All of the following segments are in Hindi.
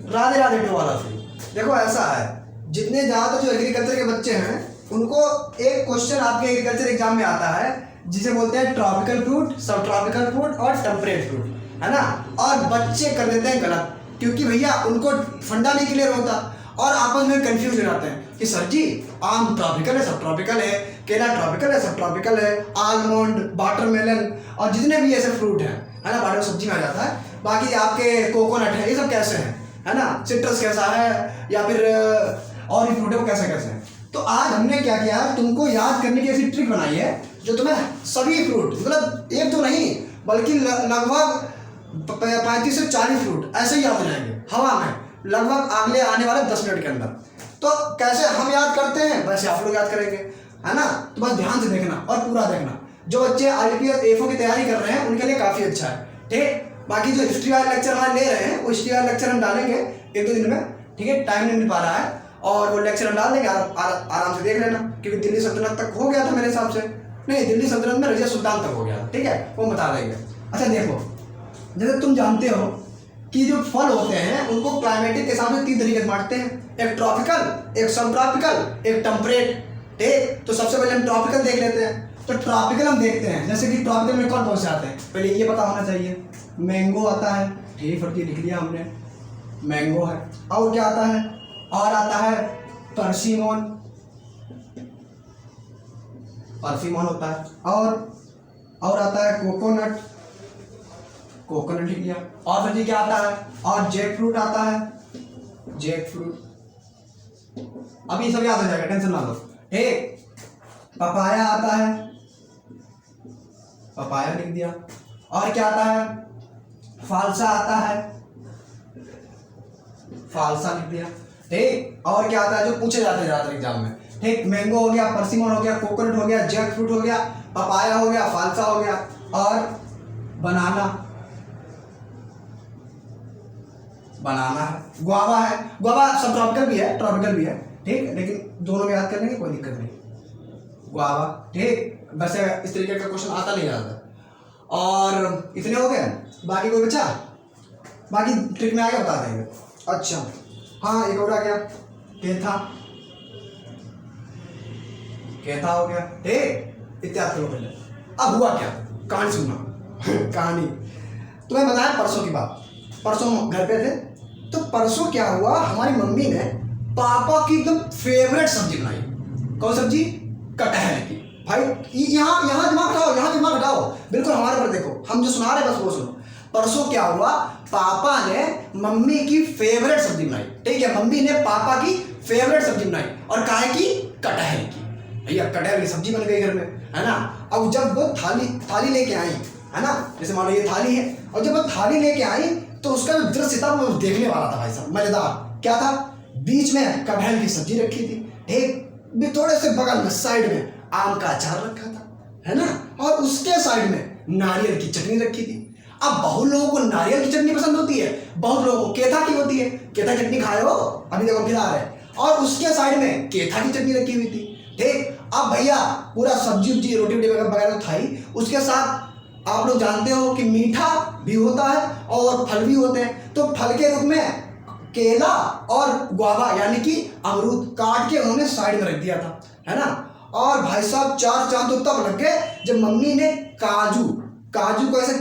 राधे राधे टोवाला से। देखो ऐसा है, जितने ज़्यादातर जो एग्रीकल्चर के बच्चे हैं उनको एक क्वेश्चन आपके एग्रीकल्चर एग्जाम में आता है जिसे बोलते हैं ट्रॉपिकल फ्रूट, सब ट्रॉपिकल फ्रूट और टेम्परेट फ्रूट, है ना। और बच्चे कर देते हैं गलत, क्योंकि भैया उनको फंडा नहीं क्लियर होता और आपस में कंफ्यूज हो जाते हैं कि सर जी आम ट्रॉपिकल है, सब ट्रॉपिकल है, केला ट्रॉपिकल है, सब ट्रॉपिकल है, आलमंड, वाटरमेलन और जितने भी ऐसे फ्रूट हैं, है ना, वाटर सब्जी में आ जाता है। बाकी आपके कोकोनट है, ये सब कैसे हैं, है ना, सिट्रस कैसा है या फिर और भी फ्रूट है वो कैसे कैसे हैं। तो आज हमने क्या किया, तुमको याद करने की ऐसी ट्रिक बनाई है जो तुम्हें सभी फ्रूट, मतलब एक तो नहीं बल्कि लगभग 35 से 40 फ्रूट ऐसे ही याद हो जाएंगे हवा में, लगभग अगले आने वाले 10 मिनट के अंदर। तो कैसे हम याद करते हैं वैसे आप लोग याद करेंगे, है ना। तो बस ध्यान से देखना और पूरा देखना। जो बच्चे IPS AFO की तैयारी कर रहे हैं उनके लिए काफ़ी अच्छा है, ठीक। बाकी जो हिस्ट्री वाले लेक्चर हमारे ले रहे हैं वो हिस्ट्री वाले लेक्चर हम डालेंगे 1-2 दिन में, ठीक है। टाइम नहीं मिल पा रहा है और वो लेक्चर हम डाल देंगे, आराम से देख लेना। क्योंकि दिल्ली सल्तनत तक हो गया था मेरे हिसाब से, नहीं दिल्ली सल्तनत में रजिया सुल्तान तक हो गया, ठीक है, वो बता देंगे। अच्छा देखो, जैसे तुम जानते हो कि जो फल होते हैं उनको क्लाइमेटिक के हिसाब से 3 तरीके से बांटते हैं, एक ट्रॉपिकल, एक सब ट्रॉपिकल, एक टेम्परेट, ठीक। तो सबसे पहले हम ट्रॉपिकल देख लेते हैं। तो ट्रॉपिकल हम देखते हैं, जैसे कि ट्रॉपिकल में कौन कौन से आते हैं, पहले ये पता होना चाहिए। मैंगो आता है, ठीक, फटकी लिख लिया हमने, मैंगो है। और क्या आता है, और आता है परसिमोन, परसिमोन होता है। और आता है कोकोनट, कोकोनट लिख लिया। और फिर क्या आता है, और जैक फ्रूट आता है, जैक फ्रूट। अभी सब याद हो जाएगा, टेंशन ना लो, ठीक। पपाया आता है, पपाया लिख दिया। और क्या आता है, फालसा आता है, फालसा लिख दिया, ठीक। और क्या आता है जो पूछे जाते हैं ज्यादातर एग्जाम में, ठीक। मैंगो हो गया, परसिमोन हो गया, कोकोनट हो गया, जैक फ्रूट हो गया, पपाया हो गया, फालसा हो गया और बनाना, बनाना है, गुआवा है। गुआवा सब ट्रॉपिकल भी है, ट्रॉपिकल भी है, ठीक, लेकिन दोनों में याद कर लेंगे, कोई दिक्कत नहीं। गुआवा, ठीक। वैसे इस तरीके का क्वेश्चन आता नहीं आता। और इतने हो गए, बाकी कोई बचा, बाकी ट्रिक में आगे बता देंगे। अच्छा हाँ, एक और आ गया, केथा, केथा हो गया, ठीक। इत्यादि करो पहले। अब हुआ क्या, कहानी सुनना कहानी तुम्हें बताया परसों की बात। परसों घर पे थे, तो परसों क्या हुआ, हमारी मम्मी ने पापा की एकदम फेवरेट सब्जी बनाई। कौन सब्जी, कटहल की। भाई यहाँ दिमाग हटाओ, यहाँ दिमाग हटाओ, बिल्कुल हमारे पर देखो, हम जो सुना रहे हैं बस वो सुनो। परसों क्या हुआ, पापा ने मम्मी की फेवरेट सब्जी बनाई, ठीक है। मम्मी ने पापा की फेवरेट सब्जी बनाई और काहे की, कटहल की। भैया कटहल की सब्जी बन गई घर में, है ना। अब जब वो थाली लेके आई, है ना, जैसे मान लो ये थाली है, और जब वो थाली लेके आई तो उसका जो दृश्य था वो देखने वाला था भाई साहब, मजेदार। क्या था, बीच में कटहल की सब्जी रखी थी, एक थोड़े से बगल में साइड में आम का अचार रखा था, है ना, और उसके साइड में नारियल की चटनी रखी थी। अब बहुत लोगों को नारियल की चटनी पसंद होती है, बहुत लोगों को केथा की होती है, केथा चटनी खाए हो, अभी देखो खिला रहे हैं। और उसके साइड में केथा की चटनी रखी हुई थी, ठीक। अब भैया पूरा सब्जी उब्जी रोटी वोटी वगैरह तो था ही, उसके साथ आप लोग जानते हो कि मीठा भी होता है और फल भी होते हैं। तो फल के रूप में केला और गुआवा यानी कि अमरूद काट के उन्होंने साइड में रख दिया था, है ना। और भाई साहब 4 चांद तो तब लग गए जब मम्मी ने काजू को ऐसे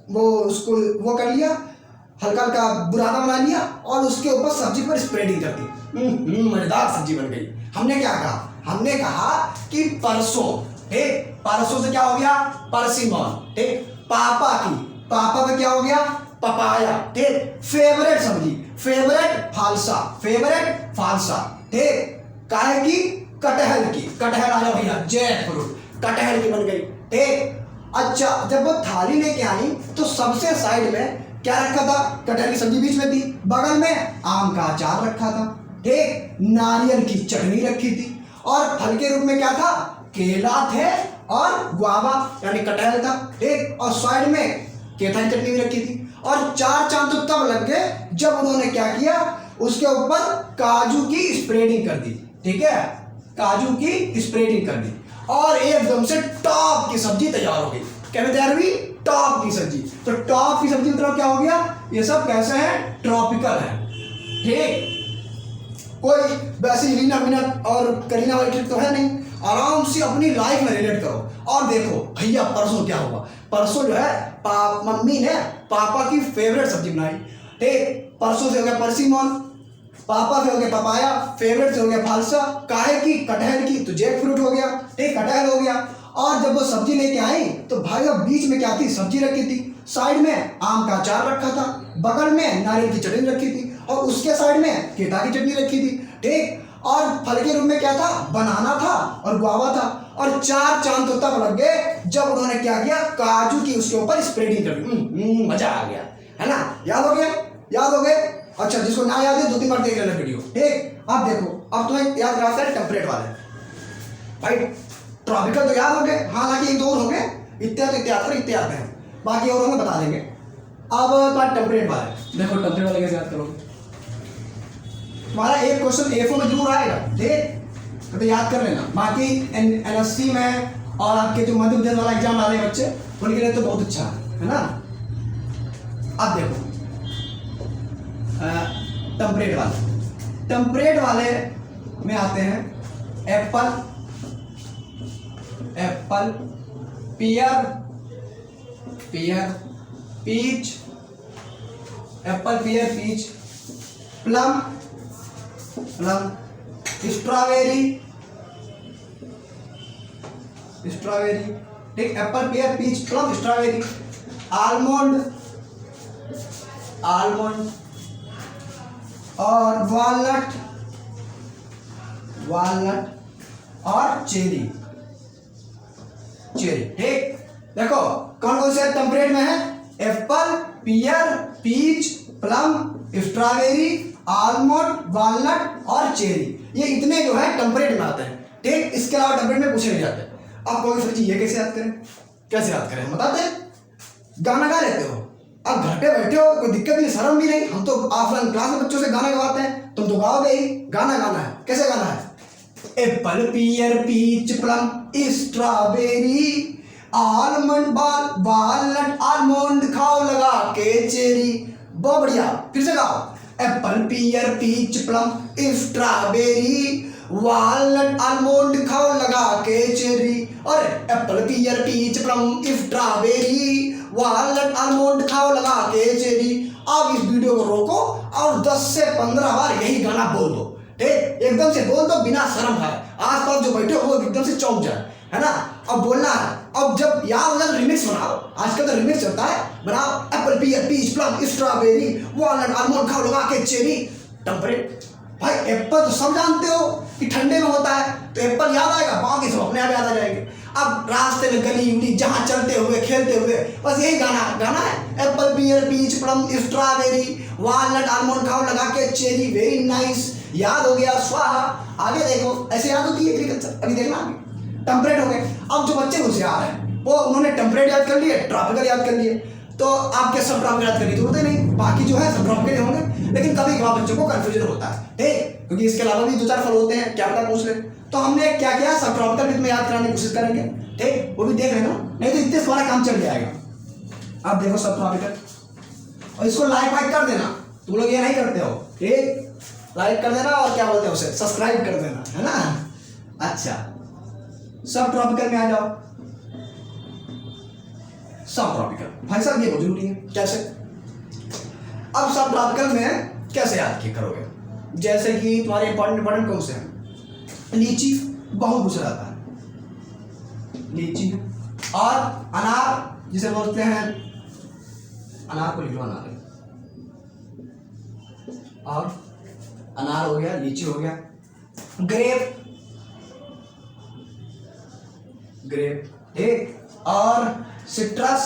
उसको वो कर लिया, हल्का हल्का बुरादा बना लिया और उसके ऊपर सब्जी पर स्प्रेडिंग कर दी। मजेदार सब्जी बन गई। हमने क्या कहा, हमने कहा कि परसों, ठीक, परसों से क्या हो गया, परसिमोन, ठीक। पापा का क्या हो गया, पपाया, ठीक। फेवरेट सब्जी, फेवरेट फालसा, ठीक। काहे की, कटहल की, कटहल आ जाओ भैया, जैक फ्रूट, कटहल की बन गई, ठीक। अच्छा जब वो थाली लेके आई तो सबसे साइड में क्या रखा था, कटहल की सब्जी बीच में थी, बगल में आम का अचार रखा था, ठीक। नारियल की चटनी रखी थी और फल के रूप में क्या था, केला थे और गुआवा यानी कटहल था, ठीक। और साइड में केथा की चटनी भी रखी थी। और 4 चांद तो तब लग गए जब उन्होंने क्या किया, उसके ऊपर काजू की स्प्रेडिंग कर दी, ठीक है, काजू की स्प्रेडिंग कर दी और एकदम से टॉप की सब्जी तैयार हो गई। क्या तैयार हुई, टॉप की सब्जी। तो टॉप की सब्जी मतलब क्या हो गया, ये सब कैसे है, ट्रॉपिकल है, ठीक, कोई वैसी रीना मीना और करीना वाली ट्रिक तो है नहीं। आराम से अपनी लाइफ में रिलेट करो। और देखो भैया परसों क्या हुआ, परसों जो है मम्मी ने पापा की फेवरेट सब्जी बनाई। ठीक, परसों से हो गया परसीमोन, पापा से हो गया पपाया, फेवरेट से हो गया फालसा, काहे की कटहल की तो जैक फ्रूट हो गया। ठीक, कटहल हो गया। और जब वो सब्जी लेके आई तो भाई बीच में क्या थी, सब्जी रखी थी, साइड में आम का अचार रखा था, बगल में नारियल की चटनी रखी थी और उसके साइड में केता की चटनी रखी थी। ठीक, और फल के रूप में क्या था, बनाना था और गुआवा था। और 4 चांद तो तब लग गए जब उन्होंने क्या किया, काजू की उसके ऊपर स्प्रेडिंग कर दी। मजा आ गया, है ना। याद हो गया, याद हो गए। अच्छा, जिसको ना याद है 2-3 बार देख लेना वीडियो। ठीक, अब देखो, अब तुम्हें याद रखना है टेम्परेट वाले। भाई ट्रॉपिकल तो याद हो गए, हालांकि 1-2 और होंगे, इत्यादि हैं, बाकी और होंगे बता देंगे। अब तुम्हारा टेम्परेट वाले देखो, टेम्परेट वाले कैसे याद करोगे। तुम्हारा एक क्वेश्चन एफओ में जरूर आएगा, ठीक, तो याद कर लेना। बाकी एनएससी में और आपके जो मध्य प्रदेश वाला एग्जाम डाले बच्चे, उनके लिए तो बहुत अच्छा है ना। अब देखो टेम्परेट वाले में आते हैं apple, pear, peach, apple, pear, peach, plum, strawberry, ठीक, apple, pear, peach, plum, strawberry, almond और वालनट और चेरी। ठीक, देखो कौन कौन से टेम्परेट में है, apple, pear, peach, plum, strawberry, almond, walnut और चेरी। ये इतने जो है टेम्परेट में आते हैं। ठीक, इसके अलावा टेम्परेट में पूछे नहीं जाते। आप कहोगे सर जी ये कैसे याद करें, कैसे याद करें, बताते हैं। गाना गा लेते हो, अब घर पे बैठे हो, कोई दिक्कत नहीं, शर्म भी नहीं। हम तो ऑफलाइन क्लास में बच्चों से गाना गवाते हैं, तुम तो गाओगे ही। गाना गाना है, कैसे गाना है, apple, pear, peach, plum, strawberry, almond, walnut, almond खाओ लगा के चेरी। बहुत बढ़िया, फिर से गाओ, apple, pear, peach, plum, strawberry, walnut, almond खाओ लगा के चेरी। और apple, pear, peach, plum, strawberry, walnut, almond खाओ लगा के चेरी। अब इस वीडियो को रोको और 10 से 15 बार यही गाना बोल दो। ठीक, एकदम से बोल दो बिना शर्म है, आसपास जो बैठे हो वो एकदम से चौंक जाए, है ना। अब बोलना है, अब जब याद हो जाए रिमिक्स बनाओ, आजकल तो रिमिक्स चलता है, बनाओ apple, pear, peach, plum, strawberry, walnut, almond खाओ लगा के चेरी। टेम्परेट भाई, एप्पल तो सब जानते हो कि ठंडे में होता है, तो एप्पल याद आएगा, बाकी सब अपने आप याद आ जाएंगे। अब रास्ते में गली उली जहाँ चलते हुए खेलते हुए बस यही गाना है, apple, pear, peach, plum, strawberry, walnut, almond खाओ लगा के चेरी। वेरी नाइस, याद हो गया, स्वाहा। आगे देखो, ऐसे याद होती है एग्रीकल्चर। अभी देखना आगे टेम्परेट हो गए। अब जो बच्चे होशियार हैं वो उन्होंने टेम्परेट याद कर लिए, ट्रॉपिकल याद कर लिए, तो आपके सब ट्रॉपिकल याद करने की जरूरत नहीं, बाकी जो है सब ट्रॉपिकल होंगे। लेकिन कभी कभार बच्चों को कंफ्यूजन होता है, ठीक, क्योंकि इसके अलावा भी 2-4 फल होते हैं, क्या पता पूछ ले। तो हमने क्या किया, सब ट्रॉपिकल भी में याद कराने की कोशिश करेंगे। ठीक, वो भी देख लेना, नहीं तो इतने सारा काम चल जाएगा। अब देखो सब ट्रॉपिकल, और इसको लाइक कर देना, तुम लोग ये नहीं करते हो। ठीक, लाइक कर देना और क्या बोलते हैं उसे, सब्सक्राइब कर देना, है ना। अच्छा, सब ट्रॉपिकल में आ जाओ। सब ट्रॉपिकल भाई साहब ये बहुत जरूरी है, कैसे। अब सब ट्रॉपिकल में कैसे याद किया करोगे, जैसे कि तुम्हारे इंपॉर्टेंट कौन से हैं, लीची बहुत पूछा जाता है, लीची, और अनार जिसे बोलते हैं, अनार को लिख लो, अनार, और अनार हो गया, लीची हो गया, ग्रेप, ठीक, और सिट्रस,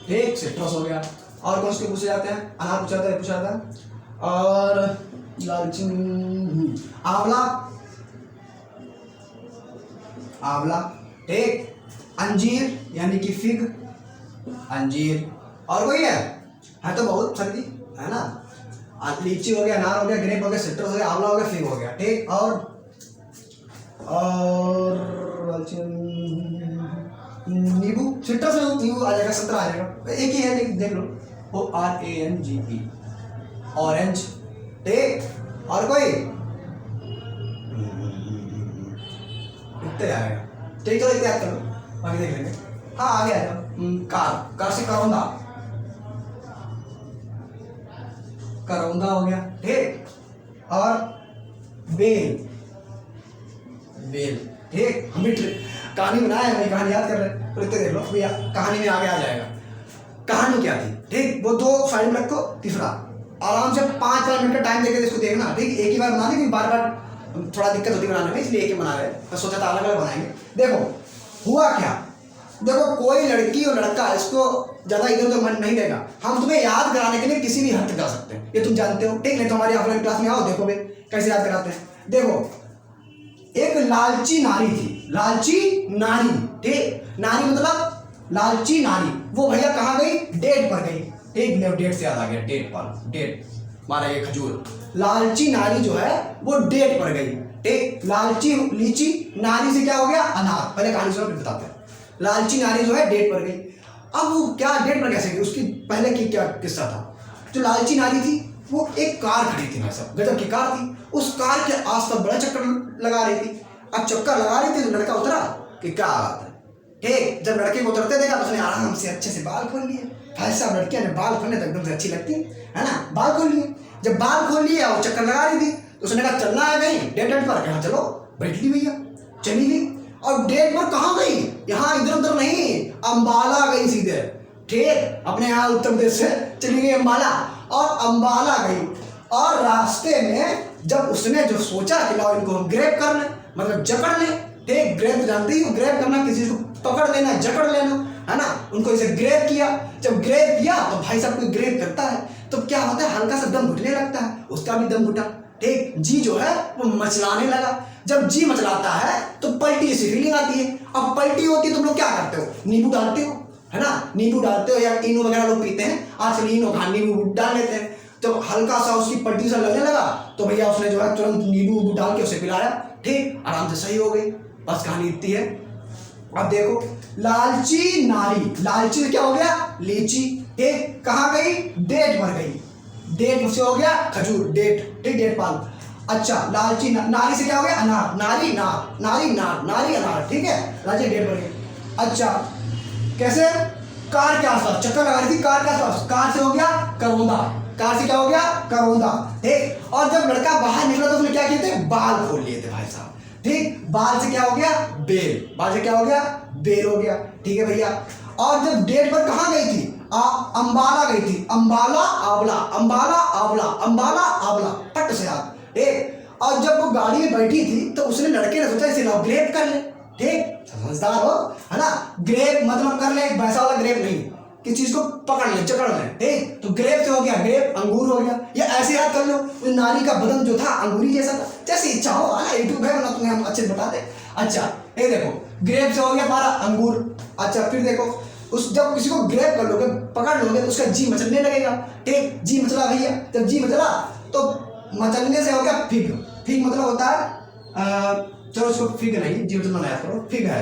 ठीक, सिट्रस हो गया। और कौन से पूछे जाते हैं, अनार पूछा जाता है, और आंवला, ठीक, अंजीर यानी कि फिग, अंजीर। और कोई है तो बहुत सर्दी, है ना। लीची हो गया, अनार हो गया, ग्रेप हो गया, सिट्रस हो गया, आंवला हो गया, फिग हो गया। ठीक, और नींबू, सिट्रस में नींबू आ जाएगा, संतरा आ जाएगा, एक ही है, देख लो। ORANGE, orange. ठीक, और कोई इतने आएगा। ठीक, चलो इतने याद कर लो, बाकी देख लेंगे। हाँ आगे आ जाओ। कार, कार से करौंदा, करौंदा हो गया। ठीक, और बेल, बेल। ठीक, हम भी कहानी बनाए हैं, कहानी याद कर रहे हैं, तो इतने देख लो भैया, कहानी में आगे आ जाएगा। कहानी क्या थी? ठीक, वो दो साइड में रखो। तीसरा आराम से 5-5 मिनट का टाइम देकर इसको देखना। ठीक, एक ही बार बना क्योंकि बार बार थोड़ा दिक्कत होती है बनाने में, इसलिए एक ही बना रहे हैं। तो सोचा था अलग अलग बनाएंगे। देखो हुआ क्या, देखो कोई लड़की और लड़का, इसको ज़्यादा इधर उधर मन नहीं देगा। हम तुम्हें याद कराने के लिए किसी भी हद तक जा सकते हैं, ये तुम जानते हो। ठीक, नहीं तो हमारी ऑफलाइन क्लास में आओ, देखो भाई कैसे याद कराते हैं। देखो एक लालची नारी थी, लालची नारी। ठीक, नारी मतलब लालची नारी। वो भैया कहाँ गई? डेट पर गई। ठीक, मैं डेट से याद आ गया, डेट पर, डेट मारा ये खजूर। लालची नारी जो है वो डेट पर गई। ठीक, लालची लीची, नारी से क्या हो गया? अनार। पहले कहानी सुनो फिर बताते हैं। लालची नारी जो है डेट पर गई। अब वो क्या डेट पर कैसे गई, उसकी पहले की क्या किस्सा था। जो लालची नारी थी वो एक कार खड़ी थी, भाई साहब गजब की कार थी। उस कार के आसपास बड़ा चक्कर लगा रही थी। अब चक्कर लगा रही थी तो लड़का उतरा कि क्या बात है। ठीक, जब लड़के को उतरते देखा तो उसने आराम से अच्छे से बाल खोल लिए। भाई साहब लड़कियां ने बाल खोलने तो एकदम से अच्छी लगती है ना, बाल खोल लिए। जब बाल खोल लिए और चक्कर लगा रही थी तो उसने कहा चलना है कहीं डेट पर, कहा चलो, बैठ ली भैया, चली गई। और डेट पर कहाँ गई? यहाँ इधर उधर नहीं, अम्बाला गई सीधे। ठीक, अपने यहाँ उत्तर प्रदेश से चली गई अम्बाला, और अम्बाला गई। और रास्ते में जब उसने जो सोचा कि लाओ इनको हम ग्रैब कर लें, मतलब जकड़ लें। ठीक, ग्रैब जानते ही हो, ग्रैब करना, किसी को पकड़ लेना, जकड़ लेना, है ना। उनको इसे ग्रैब किया। जब ग्रैब किया तो भाई साहब कोई ग्रैब करता है तो क्या होता है, हल्का सा दम घुटने लगता है, उसका भी दम घुटा। ठीक, जी जो है वो मचलाने लगा। जब जी मचलाता है तो पलटी जैसी फीलिंग आती है। अब पलटी होती है तो तुम लोग क्या करते हो? नींबू डालते हो, है ना, नींबू डालते हो, या इनो वगैरह लोग पीते हैं आजकल, इनो नींबू डाल लेते हैं। जब हल्का सा उसकी पलटी सा लगने लगा तो भैया उसने जो है तुरंत नींबू डाल के उसे पिलाया। ठीक, आराम से सही हो गई। बस कहानी इतनी है। अब देखो लालची नारी, लालची से क्या हो गया? लीची। ठीक, कहाँ गई? डेट पर गई। डेट से हो गया खजूर, डेट। ठीक, डेट पाल। अच्छा, लालची नारी से क्या हो गया? अनार। नारी नार, नारी नार, नारी अनार। ठीक है, लालची डेट पर गई। अच्छा, कैसे? कार के आसपास चक्कर लगा रही थी, कार के आसपास। कार से हो गया करौंदा, कार से क्या हो गया? करौंदा। ठीक, और जब लड़का बाहर निकला तो उसने क्या किए थे? बाल खोल लिए थे भाई साहब। ठीक, बाल से क्या हो गया? बेल। बाल से क्या हो गया? बेल हो गया। ठीक है भैया, और जब डेट पर कहाँ गई थी? अम्बाला गई थी। अम्बाला आंवला, अम्बाला आंवला, अम्बाला आंवला, पट से याद। ठीक, और जब वो गाड़ी में बैठी थी तो उसने, लड़के ने सोचा इसे लाओ ग्रेप कर ले। ठीक, समझदार हो, है ना। ग्रेप मतलब कर ले, वैसा वाला ग्रेप नहीं, किस चीज को पकड़ ले, जकड़ ले। ठीक, तो ग्रेप से हो गया ग्रेप, अंगूर हो गया। या ऐसे याद कर लो, उस नारी का बदन जो था अंगूरी जैसा था। जैसे इच्छा हो, है ना, यूट्यूब है, वरना तुम्हें हम अच्छे से बता दे। अच्छा, ये देखो ग्रेप से हो गया हमारा अंगूर। अच्छा, फिर देखो उस जब किसी को ग्रेप कर लोगे, पकड़ लोगे, तो उसका जी मचलने लगेगा। ठीक, जी मचला भैया। जब जी मचला तो मचलने से हो गया फिग। फिग मतलब होता है चलो उसको फिग नहीं, जी मचलना याद करो, फिग है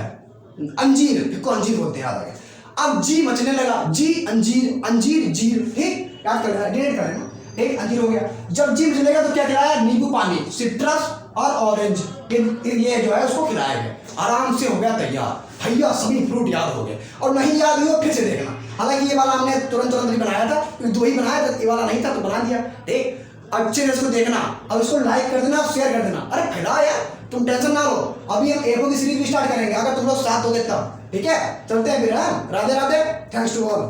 अंजीर, फिग को अंजीर बोलते हैं, याद आ गया। अब जी मचने लगा, जी अंजीर, अंजीर जीर। ठीक, याद कर लेना, डिलीट कर लेना। ठीक, अंजीर हो गया। जब जी मचलेगा तो क्या खिलाया? नींबू पानी, सिट्रस और ऑरेंज। ये जो है उसको खिलाया गया। आराम से हो गया तैयार भैया, सभी फ्रूट याद हो गए। और नहीं याद हुआ फिर से देखना। हालांकि ये वाला हमने तुरंत नहीं बनाया था, क्योंकि दो ही बनाया था, ये वाला नहीं था तो बना दिया। ठीक, अच्छे से इसको देखना और इसको लाइक कर देना, शेयर कर देना। अरे फैला यार, तुम टेंशन ना लो, अभी हम एगो की सीरीज भी स्टार्ट करेंगे अगर तुम लोग साथ हो गए तब। ठीक है, चलते हैं फिर। Radhe Radhe, thanks to all.